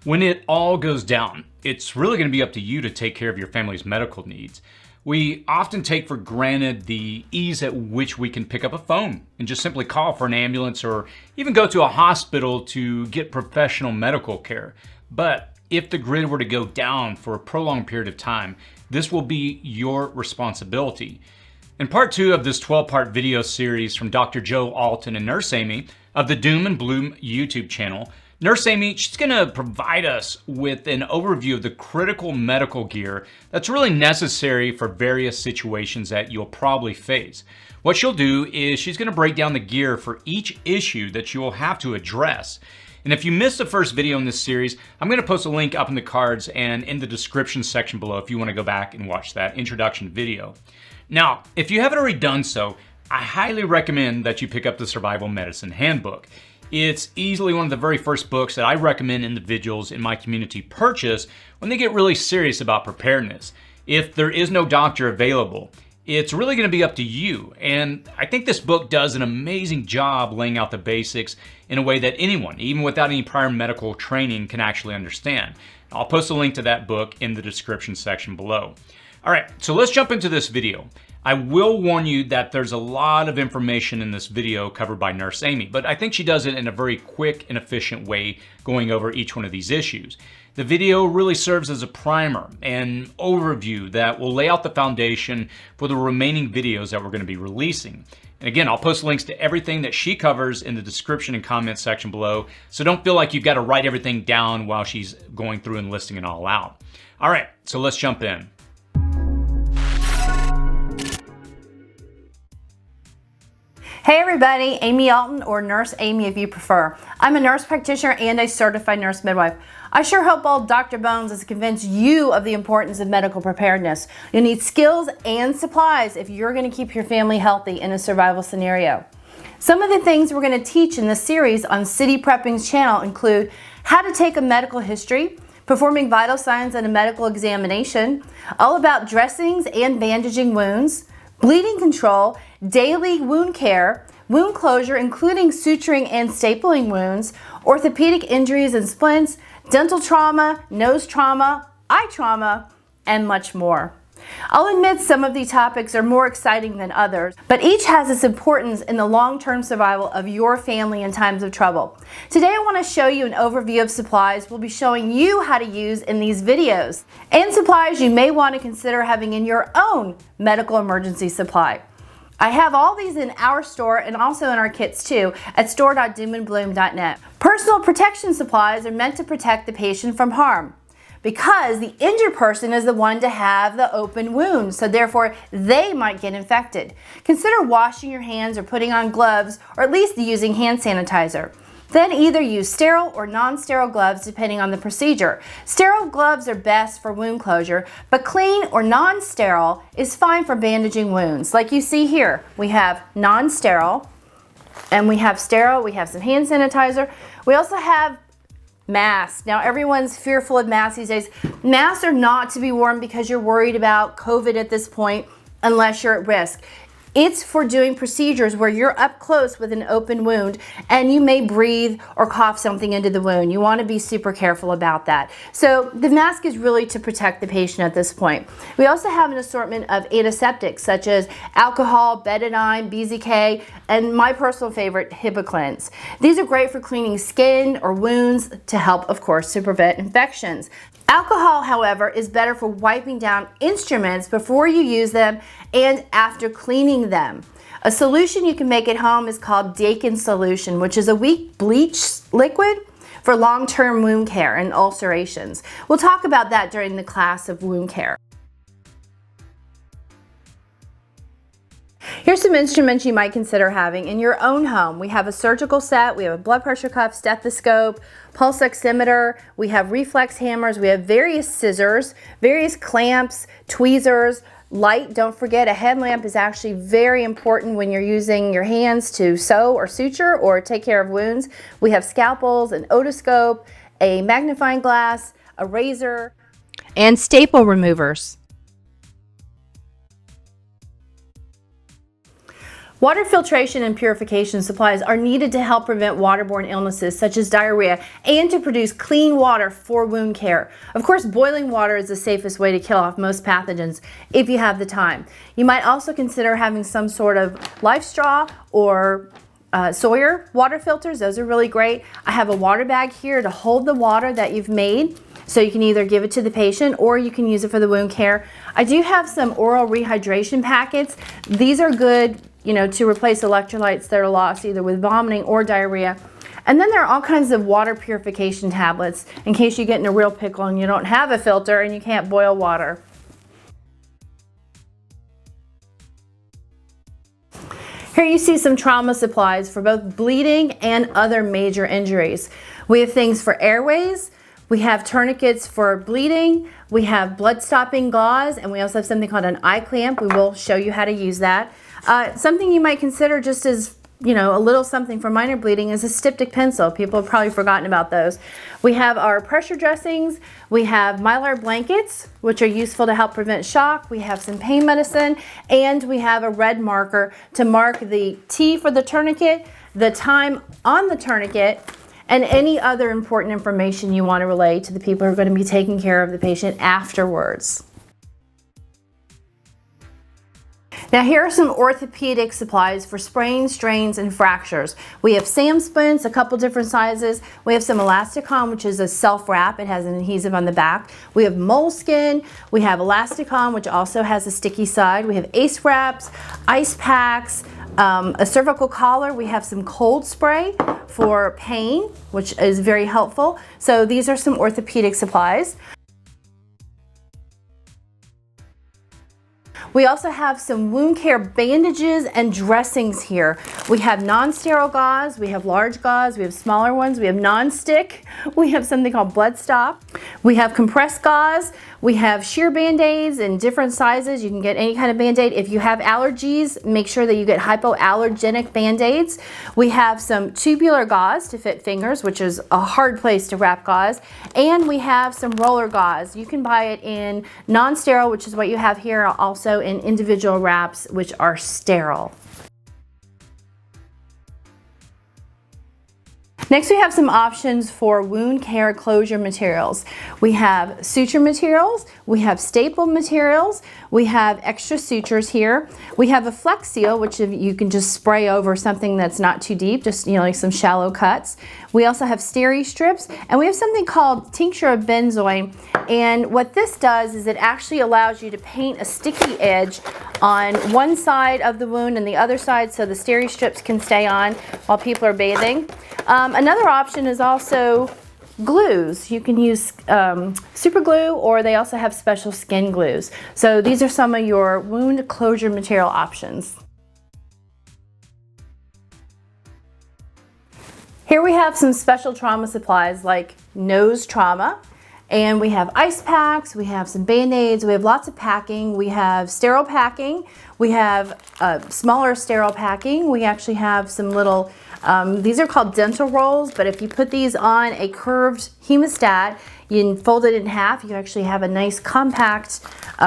When it all goes down, it's really going to be up to you to take care of your family's medical needs. We often take for granted the ease at which we can pick up a phone and just simply call for an ambulance or even go to a hospital to get professional medical care. But if the grid were to go down for a prolonged period of time, this will be your responsibility. In part 2 of this 12-part video series from Dr. Joe Alton and Nurse Amy of the Doom and Bloom YouTube channel, Nurse Amy, she's going to provide us with an overview of the critical medical gear that's really necessary for various situations that you'll probably face. What she'll do is she's going to break down the gear for each issue that you will have to address. And if you missed the first video in this series, I'm going to post a link up in the cards and in the description section below if you want to go back and watch that introduction video. Now, if you haven't already done so, I highly recommend that you pick up the Survival Medicine Handbook. It's easily one of the very first books that I recommend individuals in my community purchase when they get really serious about preparedness. If there is no doctor available, it's really going to be up to you. And I think this book does an amazing job laying out the basics in a way that anyone, even without any prior medical training, can actually understand. I'll post a link to that book in the description section below. All right, so let's jump into this video. I will warn you that there's a lot of information in this video covered by Nurse Amy, but I think she does it in a very quick and efficient way going over each one of these issues. The video really serves as a primer and overview that will lay out the foundation for the remaining videos that we're going to be releasing. And again, I'll post links to everything that she covers in the description and comment section below, so don't feel like you've got to write everything down while she's going through and listing it all out. All right, so let's jump in. Hey everybody, Amy Alton, or Nurse Amy if you prefer. I'm a nurse practitioner and a certified nurse midwife. I sure hope old Dr. Bones has convinced you of the importance of medical preparedness. You'll need skills and supplies if you're going to keep your family healthy in a survival scenario. Some of the things we're going to teach in this series on City Prepping's channel include how to take a medical history, performing vital signs and a medical examination, all about dressings and bandaging wounds, bleeding control, daily wound care, wound closure including suturing and stapling wounds, orthopedic injuries and splints, dental trauma, nose trauma, eye trauma, and much more. I'll admit some of these topics are more exciting than others, but each has its importance in the long-term survival of your family in times of trouble. Today I want to show you an overview of supplies we'll be showing you how to use in these videos, and supplies you may want to consider having in your own medical emergency supply. I have all these in our store and also in our kits too at store.doomandbloom.net. Personal protection supplies are meant to protect the patient from harm, because the injured person is the one to have the open wound, so therefore they might get infected. Consider washing your hands or putting on gloves, or at least using hand sanitizer. Then either use sterile or non-sterile gloves depending on the procedure. Sterile gloves are best for wound closure, but clean or non-sterile is fine for bandaging wounds. Like you see here, we have non-sterile and we have sterile, we have some hand sanitizer. We also have masks. Now everyone's fearful of masks these days. Masks are not to be worn because you're worried about COVID at this point unless you're at risk. It's for doing procedures where you're up close with an open wound and you may breathe or cough something into the wound. You want to be super careful about that. So the mask is really to protect the patient at this point. We also have an assortment of antiseptics such as alcohol, betadine, BZK, and my personal favorite, Hibiclens. These are great for cleaning skin or wounds to help, of course, to prevent infections. Alcohol, however, is better for wiping down instruments before you use them and after cleaning them. A solution you can make at home is called Dakin solution, which is a weak bleach liquid for long-term wound care and ulcerations. We'll talk about that during the class of wound care. Here's some instruments you might consider having in your own home. We have a surgical set, we have a blood pressure cuff, stethoscope, pulse oximeter, we have reflex hammers, we have various scissors, various clamps, tweezers, light. Don't forget, a headlamp is actually very important when you're using your hands to sew or suture or take care of wounds. We have scalpels, an otoscope, a magnifying glass, a razor, and staple removers. Water filtration and purification supplies are needed to help prevent waterborne illnesses such as diarrhea and to produce clean water for wound care. Of course, boiling water is the safest way to kill off most pathogens if you have the time. You might also consider having some sort of life straw or Sawyer water filters. Those are really great. I have a water bag here to hold the water that you've made, so you can either give it to the patient or you can use it for the wound care. I do have some oral rehydration packets. These are good, to replace electrolytes that are lost either with vomiting or diarrhea. And then there are all kinds of water purification tablets in case you get in a real pickle and you don't have a filter and you can't boil water. Here you see some trauma supplies for both bleeding and other major injuries. We have things for airways, we have tourniquets for bleeding, we have blood stopping gauze, and we also have something called an eye clamp. We will show you how to use that. Something you might consider just as a little something for minor bleeding is a styptic pencil. People have probably forgotten about those. We have our pressure dressings. We have mylar blankets, which are useful to help prevent shock. We have some pain medicine, and we have a red marker to mark the T for the tourniquet, the time on the tourniquet, and any other important information you want to relay to the people who are going to be taking care of the patient afterwards. Now here are some orthopedic supplies for sprains, strains, and fractures. We have SAM splints, a couple different sizes. We have some Elasticon, which is a self-wrap. It has an adhesive on the back. We have moleskin. We have Elasticon, which also has a sticky side. We have ace wraps, ice packs, a cervical collar. We have some cold spray for pain, which is very helpful. So these are some orthopedic supplies. We also have some wound care bandages and dressings here. We have non-sterile gauze, we have large gauze, we have smaller ones, we have non-stick, we have something called blood stop, we have compressed gauze, we have sheer band-aids in different sizes. You can get any kind of band-aid. If you have allergies, make sure that you get hypoallergenic band-aids. We have some tubular gauze to fit fingers, which is a hard place to wrap gauze. And we have some roller gauze. You can buy it in non-sterile, which is what you have here, also in individual wraps, which are sterile. Next, we have some options for wound care closure materials. We have suture materials, we have staple materials, we have extra sutures here. We have a Flex Seal, which you can just spray over something that's not too deep, just like some shallow cuts. We also have steri strips, and we have something called tincture of benzoin. And what this does is it actually allows you to paint a sticky edge on one side of the wound and the other side so the steri strips can stay on while people are bathing. Another option is also glues. You can use super glue, or they also have special skin glues. So these are some of your wound closure material options. Here we have some special trauma supplies like nose trauma. And we have ice packs, we have some band-aids, we have lots of packing, we have sterile packing, we have smaller sterile packing. We actually have some little, these are called dental rolls, but if you put these on a curved hemostat, you fold it in half, you actually have a nice compact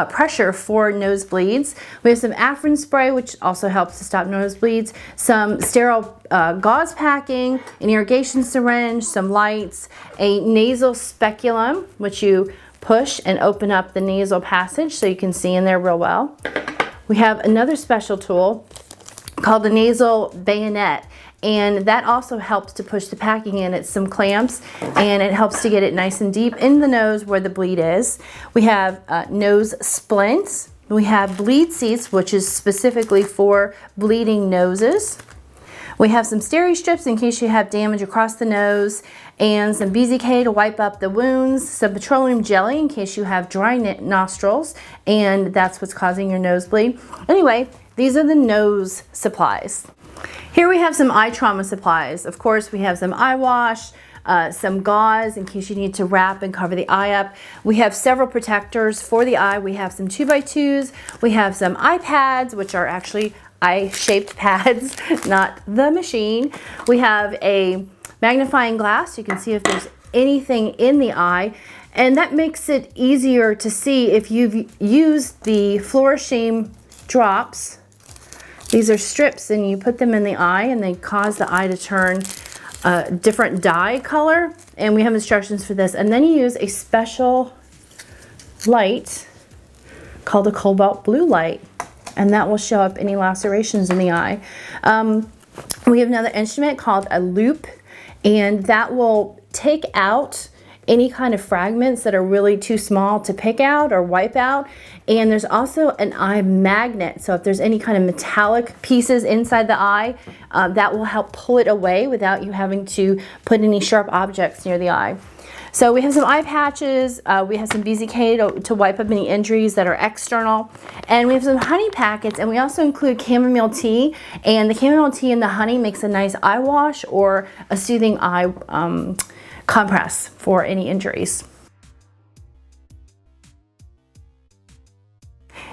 pressure for nosebleeds. We have some Afrin spray, which also helps to stop nosebleeds, some sterile gauze packing, an irrigation syringe, some lights, a nasal speculum, which you push and open up the nasal passage so you can see in there real well. We have another special tool called the nasal bayonet, and that also helps to push the packing in. It's some clamps, and it helps to get it nice and deep in the nose where the bleed is. We have nose splints. We have bleed seats, which is specifically for bleeding noses. We have some steri strips in case you have damage across the nose, and some BZK to wipe up the wounds, some petroleum jelly in case you have dry nostrils, and that's what's causing your nosebleed. Anyway, these are the nose supplies. Here we have some eye trauma supplies. Of course, we have some eye wash, some gauze in case you need to wrap and cover the eye up. We have several protectors for the eye. We have some 2x2s. We have some eye pads, which are actually eye-shaped pads, not the machine. We have a magnifying glass. You can see if there's anything in the eye, and that makes it easier to see if you've used the Fluorochem drops These are strips, and you put them in the eye, and they cause the eye to turn a different dye color. And we have instructions for this. And then you use a special light called a cobalt blue light, and that will show up any lacerations in the eye. We have another instrument called a loop, and that will take out any kind of fragments that are really too small to pick out or wipe out. And there's also an eye magnet, so if there's any kind of metallic pieces inside the eye, that will help pull it away without you having to put any sharp objects near the eye. So we have some eye patches, we have some BZK to wipe up any injuries that are external, and we have some honey packets, and we also include chamomile tea, and the chamomile tea and the honey makes a nice eye wash or a soothing eye compress for any injuries.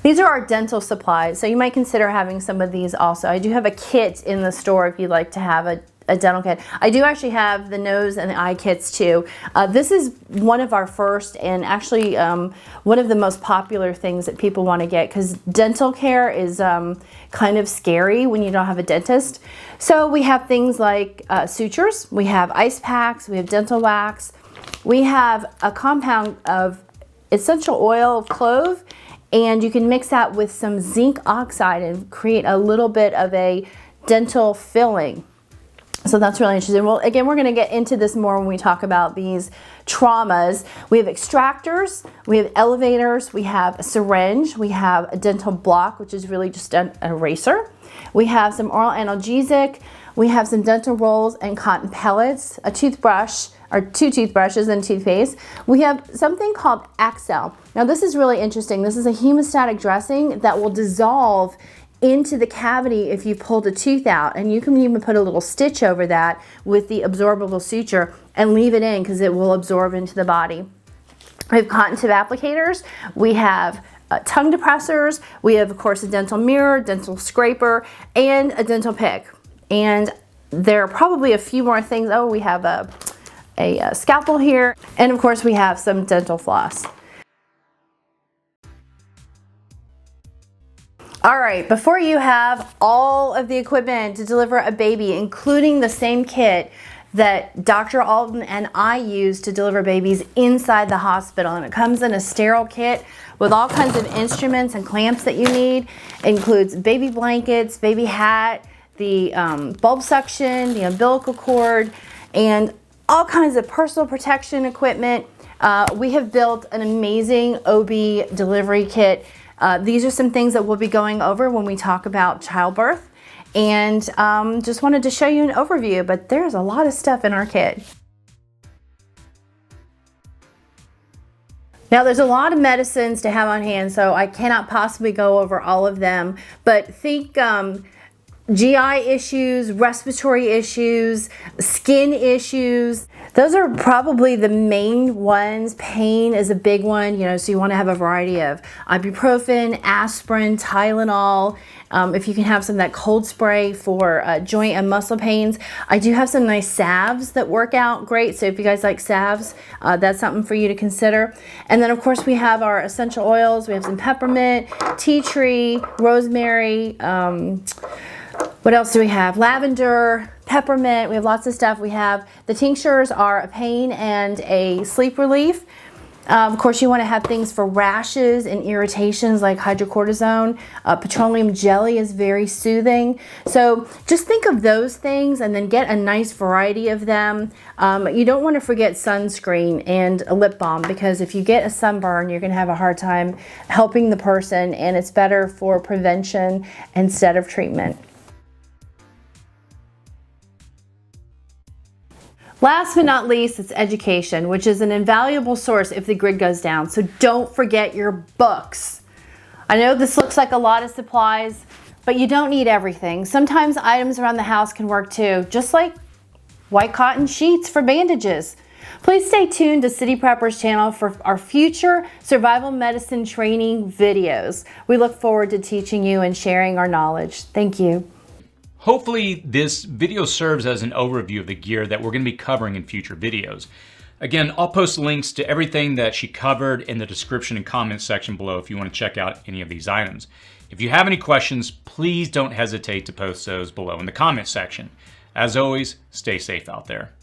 These are our dental supplies, so you might consider having some of these also. I do have a kit in the store if you'd like to have a dental kit. I do actually have the nose and the eye kits too. This is one of our first, and actually one of the most popular things that people want to get, because dental care is kind of scary when you don't have a dentist. So we have things like sutures, we have ice packs, we have dental wax, we have a compound of essential oil of clove, and you can mix that with some zinc oxide and create a little bit of a dental filling. So that's really interesting. Well, again, we're going to get into this more when we talk about these traumas. We have extractors, we have elevators, we have a syringe, we have a dental block, which is really just an eraser. We have some oral analgesic, we have some dental rolls and cotton pellets, a toothbrush, or 2 toothbrushes and toothpaste. We have something called Axel. Now this is really interesting. This is a hemostatic dressing that will dissolve into the cavity if you pulled a tooth out, and you can even put a little stitch over that with the absorbable suture and leave it in because it will absorb into the body. We have cotton tip applicators, we have tongue depressors, we have of course a dental mirror, dental scraper, and a dental pick. And there are probably a few more things. Oh, we have a scalpel here, and of course we have some dental floss. All right, before you have all of the equipment to deliver a baby, including the same kit that Dr. Alton and I use to deliver babies inside the hospital, and it comes in a sterile kit with all kinds of instruments and clamps that you need. It includes baby blankets, baby hat, the bulb suction, the umbilical cord, and all kinds of personal protection equipment. We have built an amazing OB delivery kit. These are some things that we'll be going over when we talk about childbirth, and just wanted to show you an overview, but there's a lot of stuff in our kit. Now there's a lot of medicines to have on hand, so I cannot possibly go over all of them, but think GI issues, respiratory issues, skin issues. Those are probably the main ones. Pain is a big one, you know, so you want to have a variety of ibuprofen, aspirin, Tylenol. If you can have some of that cold spray for joint and muscle pains. I do have some nice salves that work out great, so if you guys like salves, that's something for you to consider. And then of course we have our essential oils. We have some peppermint, tea tree, rosemary, what else do we have? Lavender, peppermint, we have lots of stuff. We have the tinctures are a pain and a sleep relief. Of course, you want to have things for rashes and irritations like hydrocortisone. Petroleum jelly is very soothing. So just think of those things and then get a nice variety of them. You don't want to forget sunscreen and a lip balm, because if you get a sunburn, you're going to have a hard time helping the person, and it's better for prevention instead of treatment. Last but not least, it's education, which is an invaluable source if the grid goes down. So don't forget your books. I know this looks like a lot of supplies, but you don't need everything. Sometimes items around the house can work too, just like white cotton sheets for bandages. Please stay tuned to City Preppers channel for our future survival medicine training videos. We look forward to teaching you and sharing our knowledge. Thank you. Hopefully this video serves as an overview of the gear that we're going to be covering in future videos. Again, I'll post links to everything that she covered in the description and comments section below if you want to check out any of these items. If you have any questions, please don't hesitate to post those below in the comments section. As always, stay safe out there.